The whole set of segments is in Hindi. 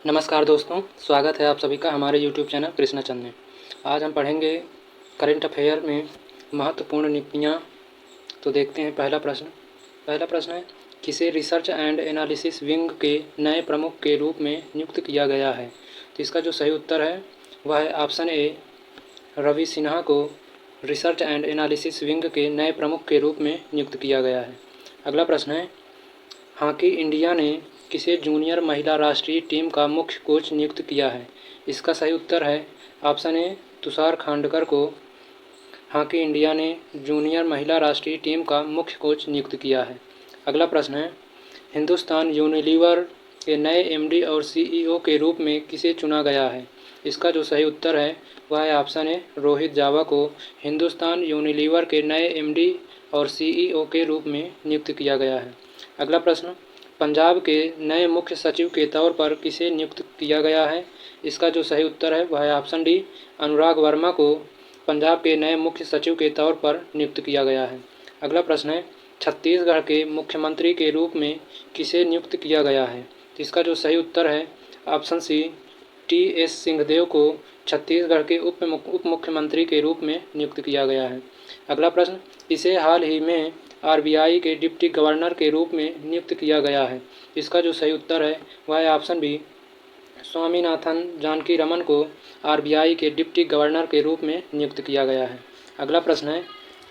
नमस्कार दोस्तों, स्वागत है आप सभी का हमारे YouTube चैनल कृष्णा चंद में। आज हम पढ़ेंगे करंट अफेयर में महत्वपूर्ण नियुक्तियाँ। तो देखते हैं पहला प्रश्न है, किसे रिसर्च एंड एनालिसिस विंग के नए प्रमुख के रूप में नियुक्त किया गया है। तो इसका जो सही उत्तर है वह है ऑप्शन ए, रवि सिन्हा को रिसर्च एंड एनालिसिस विंग के नए प्रमुख के रूप में नियुक्त किया गया है। अगला प्रश्न है, हॉकी इंडिया ने किसे जूनियर महिला राष्ट्रीय टीम का मुख्य कोच नियुक्त किया है। इसका सही उत्तर है ऑप्शन ए, तुषार खांडकर को हॉकी इंडिया ने जूनियर महिला राष्ट्रीय टीम का मुख्य कोच नियुक्त किया है। अगला प्रश्न है, हिंदुस्तान यूनिलीवर के नए एमडी और सीईओ के रूप में किसे चुना गया है। इसका जो सही उत्तर है वह है ऑप्शन ए, रोहित जावा को हिंदुस्तान यूनिलीवर के नए एमडी और सीईओ के रूप में नियुक्त किया गया है। अगला प्रश्न, पंजाब के नए मुख्य सचिव के तौर पर किसे नियुक्त किया गया है। इसका जो सही उत्तर है वह है ऑप्शन डी, अनुराग वर्मा को पंजाब के नए मुख्य सचिव के तौर पर नियुक्त किया गया है। अगला प्रश्न है, छत्तीसगढ़ के मुख्यमंत्री के रूप में किसे नियुक्त किया गया है। तो इसका जो सही उत्तर है ऑप्शन सी, टी.एस. सिंहदेव को छत्तीसगढ़ के उप मुख्यमंत्री के रूप में नियुक्त किया गया है। अगला प्रश्न, इसे हाल ही में आरबीआई के डिप्टी गवर्नर के रूप में नियुक्त किया गया है। इसका जो सही उत्तर है वह है ऑप्शन बी, स्वामीनाथन जानकी रमन को आरबीआई के डिप्टी गवर्नर के रूप में नियुक्त किया गया है। अगला प्रश्न है,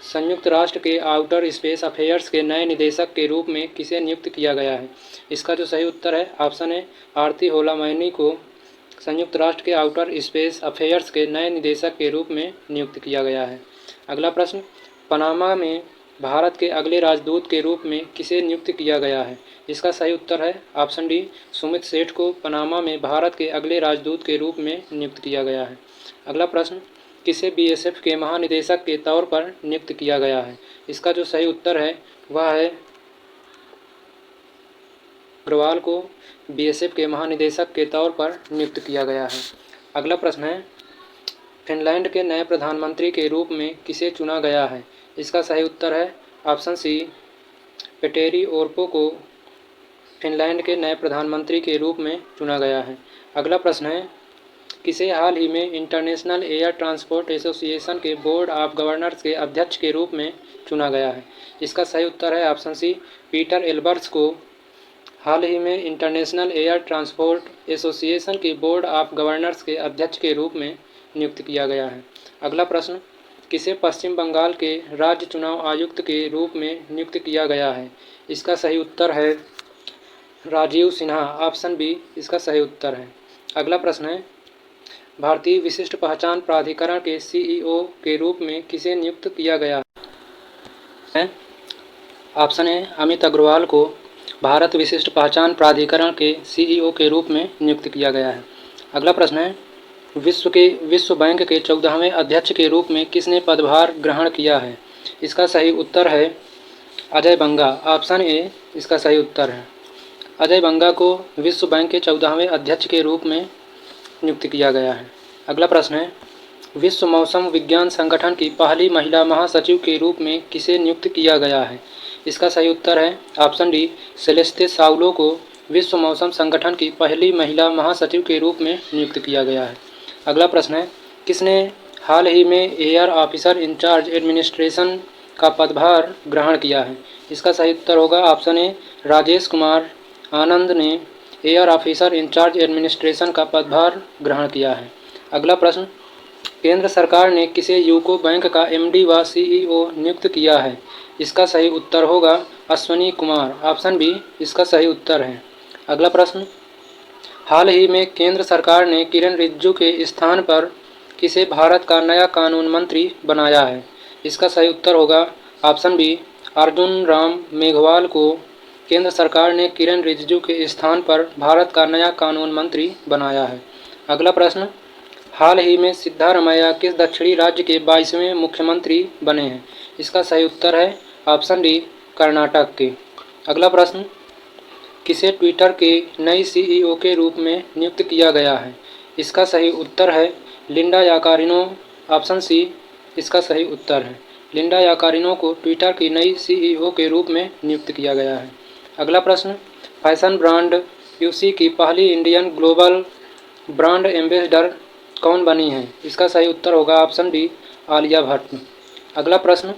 संयुक्त राष्ट्र के आउटर स्पेस अफेयर्स के नए निदेशक के रूप में किसे नियुक्त किया गया है। इसका जो सही उत्तर है ऑप्शन ए, आरती होलामैनी को संयुक्त राष्ट्र के आउटर स्पेस अफेयर्स के नए निदेशक के रूप में नियुक्त किया गया है। अगला प्रश्न, पनामा में भारत के अगले राजदूत के रूप में किसे नियुक्त किया गया है। इसका सही उत्तर है ऑप्शन डी, सुमित सेठ को पनामा में भारत के अगले राजदूत के रूप में नियुक्त किया गया है। अगला प्रश्न, किसे बीएसएफ के महानिदेशक के तौर पर नियुक्त किया गया है। इसका जो सही उत्तर है वह है अग्रवाल को बीएसएफ के महानिदेशक के तौर पर नियुक्त किया गया है। अगला प्रश्न है, फिनलैंड के नए प्रधानमंत्री के रूप में किसे चुना गया है। इसका सही उत्तर है ऑप्शन सी, पेटेरी ओरपो को फिनलैंड के नए प्रधानमंत्री के रूप में चुना गया है। अगला प्रश्न है, किसे हाल ही में इंटरनेशनल एयर ट्रांसपोर्ट एसोसिएशन के बोर्ड ऑफ गवर्नर्स के अध्यक्ष के रूप में चुना गया है। इसका सही उत्तर है ऑप्शन सी, पीटर एल्बर्ट्स को हाल ही में इंटरनेशनल एयर ट्रांसपोर्ट एसोसिएशन के बोर्ड ऑफ गवर्नर्स के अध्यक्ष के रूप में नियुक्त किया गया है। अगला प्रश्न, किसे पश्चिम बंगाल के राज्य चुनाव आयुक्त के रूप में नियुक्त किया गया है। इसका सही उत्तर है राजीव सिन्हा, ऑप्शन बी इसका सही उत्तर है। अगला प्रश्न है, भारतीय विशिष्ट पहचान प्राधिकरण के सीईओ के रूप में किसे नियुक्त किया गया है। ऑप्शन ए, अमित अग्रवाल को भारत विशिष्ट पहचान प्राधिकरण के सीईओ के रूप में नियुक्त किया गया है। अगला प्रश्न है, विश्व बैंक के 14वें अध्यक्ष के रूप में किसने पदभार ग्रहण किया है। इसका सही उत्तर है अजय बंगा, ऑप्शन ए इसका सही उत्तर है। अजय बंगा को विश्व बैंक के 14वें अध्यक्ष के रूप में नियुक्त किया गया है। अगला प्रश्न है, विश्व मौसम विज्ञान संगठन की पहली महिला महासचिव के रूप में किसे नियुक्त किया गया है। इसका सही उत्तर है ऑप्शन डी, सेलेस्ते साउलो को विश्व मौसम संगठन की पहली महिला महासचिव के रूप में नियुक्त किया गया है। अगला प्रश्न है, किसने हाल ही में एयर ऑफिसर इंचार्ज एडमिनिस्ट्रेशन का पदभार ग्रहण किया है। इसका सही उत्तर होगा ऑप्शन ए, राजेश कुमार आनंद ने एयर ऑफिसर इंचार्ज एडमिनिस्ट्रेशन का पदभार ग्रहण किया है। अगला प्रश्न, केंद्र सरकार ने किसे यूको बैंक का एमडी व सीईओ नियुक्त किया है। इसका सही उत्तर होगा अश्वनी कुमार, ऑप्शन बी इसका सही उत्तर है। अगला प्रश्न, हाल ही में केंद्र सरकार ने किरण रिजिजू के स्थान पर किसे भारत का नया कानून मंत्री बनाया है। इसका सही उत्तर होगा ऑप्शन बी, अर्जुन राम मेघवाल को केंद्र सरकार ने किरण रिजिजू के स्थान पर भारत का नया कानून मंत्री बनाया है। अगला प्रश्न, हाल ही में सिद्धारमैया किस दक्षिणी राज्य के 22वें मुख्यमंत्री बने हैं। इसका सही उत्तर है ऑप्शन डी, कर्नाटक के। अगला प्रश्न, किसे ट्विटर के नई सीईओ के रूप में नियुक्त किया गया है। इसका सही उत्तर है लिंडा याकारिनो, ऑप्शन सी इसका सही उत्तर है। लिंडा याकारिनो को ट्विटर की नई सीईओ के रूप में नियुक्त किया गया है। अगला प्रश्न, फैशन ब्रांड यूसी की पहली इंडियन ग्लोबल ब्रांड एम्बेसडर कौन बनी है? इसका सही उत्तर होगा ऑप्शन डी, आलिया भट्ट। अगला प्रश्न,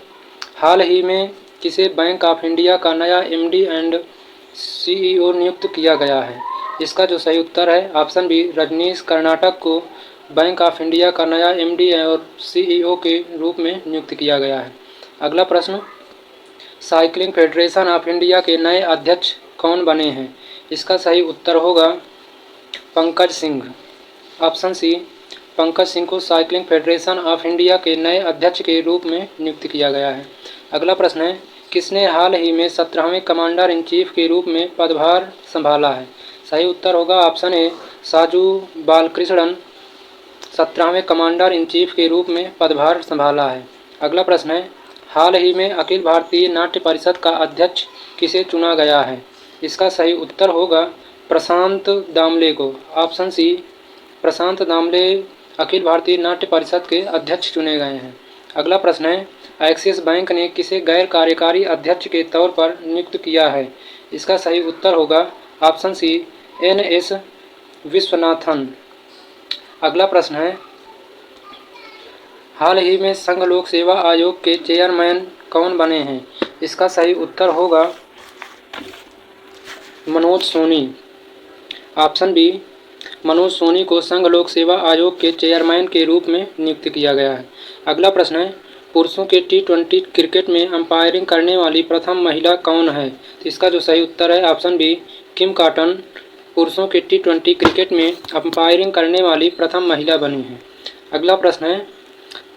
हाल ही में किसे बैंक ऑफ इंडिया का नया एमडी एंड सीईओ नियुक्त किया गया है? इसका जो सही उत्तर है ऑप्शन बी, रजनीश कर्नाटक को बैंक ऑफ इंडिया का नया एमडी और सीईओ के रूप में नियुक्त किया गया है। अगला प्रश्न, साइकिलिंग फेडरेशन ऑफ इंडिया के नए अध्यक्ष कौन बने हैं? इसका सही उत्तर होगा पंकज सिंह। ऑप्शन सी, पंकज सिंह को साइकिलिंग फेडरेशन ऑफ इंडिया के नए अध्यक्ष के रूप में नियुक्त किया गया है। अगला प्रश्न है, किसने हाल ही में 17वें कमांडर इन चीफ के रूप में पदभार संभाला है? सही उत्तर होगा ऑप्शन ए, साजू बालकृष्णन 17वें कमांडर इन चीफ के रूप में पदभार संभाला है। अगला प्रश्न है, हाल ही में अखिल भारतीय नाट्य परिषद का अध्यक्ष किसे चुना गया है? इसका सही उत्तर होगा प्रशांत दामले को। ऑप्शन सी, प्रशांत दामले अखिल भारतीय नाट्य परिषद के अध्यक्ष चुने गए हैं। अगला प्रश्न है, एक्सिस बैंक ने किसे गैर कार्यकारी अध्यक्ष के तौर पर नियुक्त किया है? इसका सही उत्तर होगा ऑप्शन सी, एन.एस. विश्वनाथन। अगला प्रश्न है, हाल ही में संघ लोक सेवा आयोग के चेयरमैन कौन बने हैं? इसका सही उत्तर होगा मनोज सोनी। ऑप्शन बी, मनोज सोनी को संघ लोक सेवा आयोग के चेयरमैन के रूप में नियुक्त किया गया है। अगला प्रश्न है, पुरुषों के टी20 क्रिकेट में अंपायरिंग करने वाली प्रथम महिला कौन है? तो इसका जो सही उत्तर है ऑप्शन बी, किम कॉटन पुरुषों के टी20 क्रिकेट में अंपायरिंग करने वाली प्रथम महिला बनी है। अगला प्रश्न है,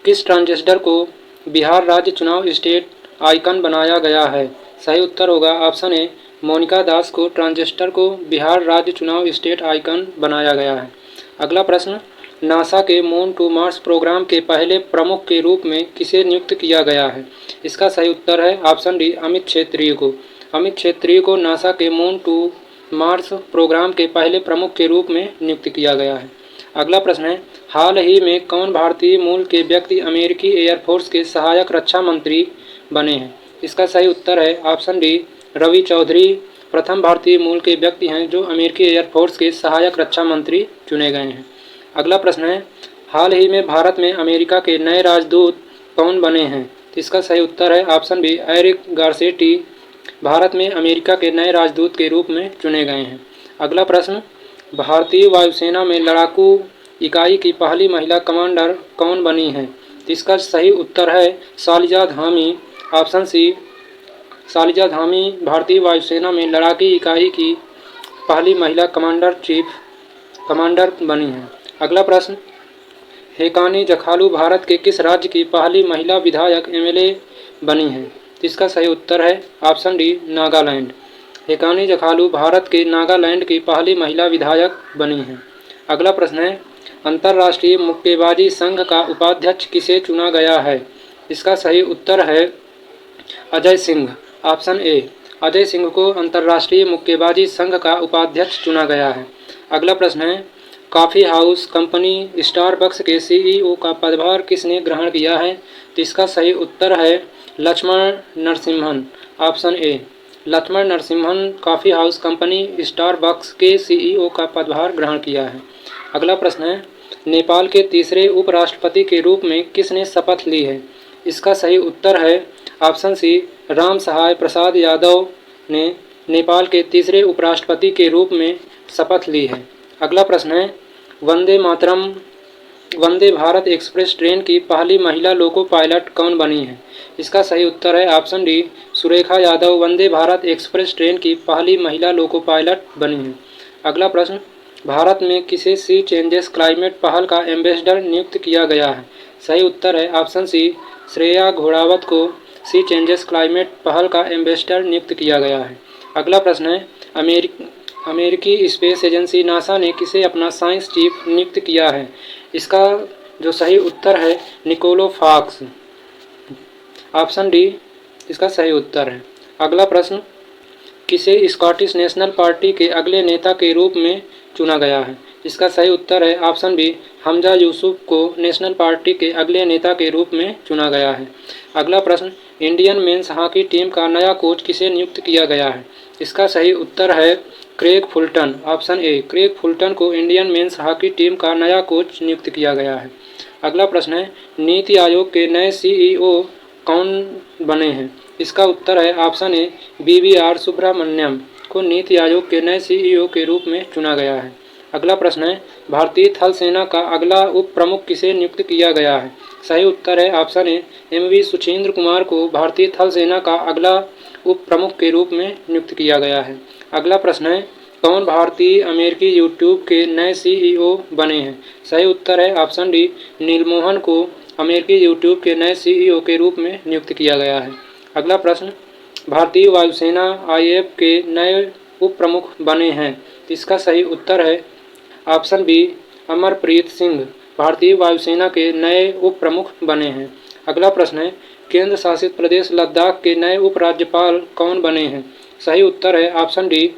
किस ट्रांसजेंडर को बिहार राज्य चुनाव स्टेट आइकन बनाया गया है? सही उत्तर होगा ऑप्शन ए, मोनिका दास को ट्रांसजेंडर को बिहार राज्य चुनाव स्टेट आइकन बनाया गया है। अगला प्रश्न, नासा के मून टू मार्स प्रोग्राम के पहले प्रमुख के रूप में किसे नियुक्त किया गया है? इसका सही उत्तर है ऑप्शन डी, अमित क्षेत्रीय को। अमित क्षेत्रीय को नासा के मून टू मार्स प्रोग्राम के पहले प्रमुख के रूप में नियुक्त किया गया है। अगला प्रश्न है, हाल ही में कौन भारतीय मूल के व्यक्ति अमेरिकी एयरफोर्स के सहायक रक्षा मंत्री बने हैं? इसका सही उत्तर है ऑप्शन डी, रवि चौधरी प्रथम भारतीय मूल के व्यक्ति हैं जो अमेरिकी एयरफोर्स के सहायक रक्षा मंत्री चुने गए हैं। अगला प्रश्न है, हाल ही में भारत में अमेरिका के नए राजदूत कौन बने हैं? इसका सही उत्तर है option B, Eric Garcetti Bharat में अमेरिका के नए राजदूत के रूप में चुने गए हैं। अगला प्रश्न, भारतीय वायुसेना में लड़ाकू इकाई की पहली महिला कमांडर कौन बनी है? इसका सही उत्तर है शालिजा धामी। ऑप्शन सी, शालिजा धामी भारतीय वायुसेना में लड़ाकू इकाई की पहली महिला कमांडर बनी है। अगला प्रश्न, हेकानी जखालू भारत के किस राज्य की पहली महिला विधायक एमएलए बनी है? इसका सही उत्तर है ऑप्शन डी, नागालैंड। हेकानी जखालू भारत के नागालैंड की पहली महिला विधायक बनी है। अगला प्रश्न है, अंतर्राष्ट्रीय मुक्केबाजी संघ का उपाध्यक्ष किसे चुना गया है? इसका सही उत्तर है अजय सिंह। ऑप्शन ए, अजय सिंह को अंतर्राष्ट्रीय मुक्केबाजी संघ का उपाध्यक्ष चुना गया है। अगला प्रश्न है, कॉफ़ी हाउस कंपनी स्टारबक्स के सीईओ का पदभार किसने ग्रहण किया है? तो इसका सही उत्तर है Laxman Narasimhan. Option A, Laxman Narasimhan coffee house company Starbucks के सीईओ का पदभार ग्रहण किया है। अगला प्रश्न है, नेपाल के तीसरे उपराष्ट्रपति के रूप में किसने शपथ ली है? इसका सही उत्तर है ऑप्शन सी, राम सहाय प्रसाद यादव ने नेपाल के तीसरे उपराष्ट्रपति के रूप में शपथ ली है। अगला प्रश्न है, वंदे भारत एक्सप्रेस ट्रेन की पहली महिला लोको पायलट कौन बनी है? इसका सही उत्तर है option D, Surekha Yadav Vande Bharat express train की पहली महिला लोको पायलट बनी है। अगला प्रश्न, भारत में किसे सी चेंजेस क्लाइमेट पहल का एम्बेसडर नियुक्त किया गया है? सही उत्तर है ऑप्शन सी, श्रेया घोड़ावत को सी चेंजेस क्लाइमेट पहल का एम्बेसडर नियुक्त किया गया है। अगला प्रश्न है, अमेरिकी स्पेस एजेंसी नासा ने किसे अपना साइंस चीफ नियुक्त किया है? इसका जो सही उत्तर है निकोलो फॉक्स। ऑप्शन डी इसका सही उत्तर है। अगला प्रश्न, किसे स्कॉटिश नेशनल पार्टी के अगले नेता के रूप में चुना गया है? इसका सही उत्तर है ऑप्शन बी, हमजा यूसुफ को नेशनल पार्टी के अगले नेता के रूप में चुना गया है। अगला प्रश्न, इंडियन मेंस हॉकी टीम का नया कोच किसे नियुक्त किया गया है? इसका सही उत्तर है Craig Fulton. Option A, Craig Fulton को इंडियन मेंस हॉकी टीम का नया कोच नियुक्त किया गया है। अगला प्रश्न है, नीति आयोग के नए सीईओ कौन बने हैं? इसका उत्तर है ऑप्शन ए, BVR सुब्रमण्यम को नीति आयोग के नए सीईओ के रूप में चुना गया है। अगला प्रश्न है, भारतीय थल सेना का अगला उप प्रमुख किसे नियुक्त किया गया है? सही उत्तर है option A, MV Suchindra Kumar को भारतीय थल सेना का अगला उप प्रमुख के रूप में नियुक्त किया गया है। अगला प्रश्न है, कौन भारतीय अमेरिकी यूट्यूब के नए सीईओ बने हैं? सही उत्तर है ऑप्शन डी, नीलमोहन को अमेरिकी यूट्यूब के नए सीईओ के रूप में नियुक्त किया गया है। अगला प्रश्न, भारतीय वायुसेना IAF के नए उप प्रमुख बने हैं। इसका सही उत्तर है ऑप्शन बी, अमरप्रीत सिंह भारतीय वायुसेना के नए उप प्रमुख बने हैं। अगला प्रश्न है, केंद्र शासित प्रदेश लद्दाख के नए उपराज्यपाल कौन बने हैं? सही उत्तर है option D,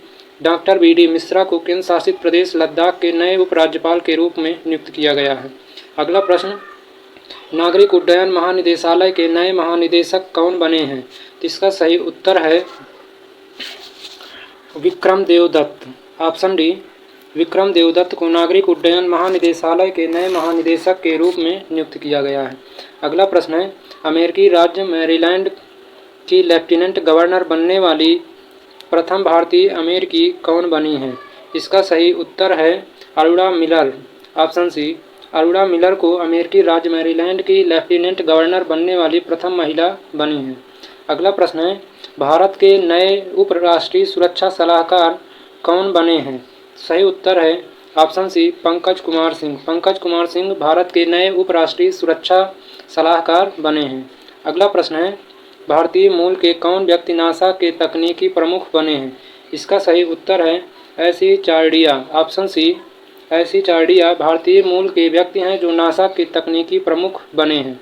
doctor BD Mishra को केंद्र शासित प्रदेश लद्दाख के नए उपराज्यपाल के रूप में नियुक्त किया गया है। अगला प्रश्न, नागरिक उड्डयन महानिदेशालय के नए महानिदेशक कौन बने हैं? इसका सही उत्तर है विक्रम देवदत्त। ऑप्शन डी, विक्रम देवदत्त को नागरिक उड्डयन महानिदेशालय के नए महानिदेशक के रूप में नियुक्त किया गया है। अगला प्रश्न है, अमेरिकी राज्य मैरीलैंड की लेफ्टिनेंट गवर्नर बनने वाली प्रथम भारतीय अमेरिकी कौन बनी है? इसका सही उत्तर है Aruna Miller. Option C, Aruna Miller को अमेरिकी राज्य मैरीलैंड की लेफ्टिनेंट गवर्नर बनने वाली प्रथम महिला बनी है। अगला प्रश्न है, भारत के नए उप राष्ट्रीय सुरक्षा सलाहकार कौन बने हैं? सही उत्तर है ऑप्शन सी, पंकज कुमार सिंह। पंकज कुमार सिंह भारत के नए उप राष्ट्रीय सुरक्षा सलाहकार बने हैं। अगला प्रश्न है, भारतीय मूल के कौन व्यक्ति नासा के तकनीकी प्रमुख बने हैं? इसका सही उत्तर है ऐसी चार्डिया। ऑप्शन सी, ऐसी चार्डिया भारतीय मूल के व्यक्ति हैं जो नासा के तकनीकी प्रमुख बने हैं।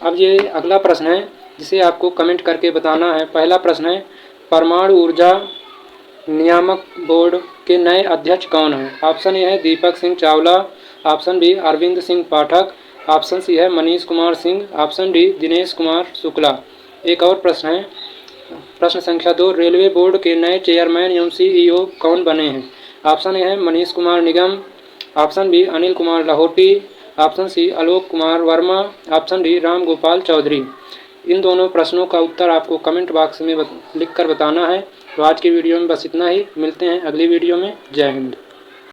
अब ये अगला प्रश्न है जिसे आपको कमेंट करके बताना है। पहला प्रश्न है, परमाणु ऊर्जा नियामक बोर्ड के नए अध्यक्ष कौन हैं? ऑप्शन ए है दीपक सिंह चावला, ऑप्शन बी अरविंद सिंह पाठक, ऑप्शन सी है मनीष कुमार सिंह, ऑप्शन डी दिनेश कुमार शुक्ला। एक और प्रश्न है, प्रश्न संख्या 2, रेलवे बोर्ड के नए चेयरमैन एवं सीईओ कौन बने हैं? ऑप्शन ए है Manish Kumar Nigam, option B Anil Kumar Lahoti, option C Alok Kumar Verma, option D Ram Gopal Chaudhary. इन दोनों प्रश्नों का उत्तर आपको कमेंट बॉक्स में लिख कर बताना है। तो आज की वीडियो में बस इतना ही, मिलते हैं अगली वीडियो में। जय हिंद।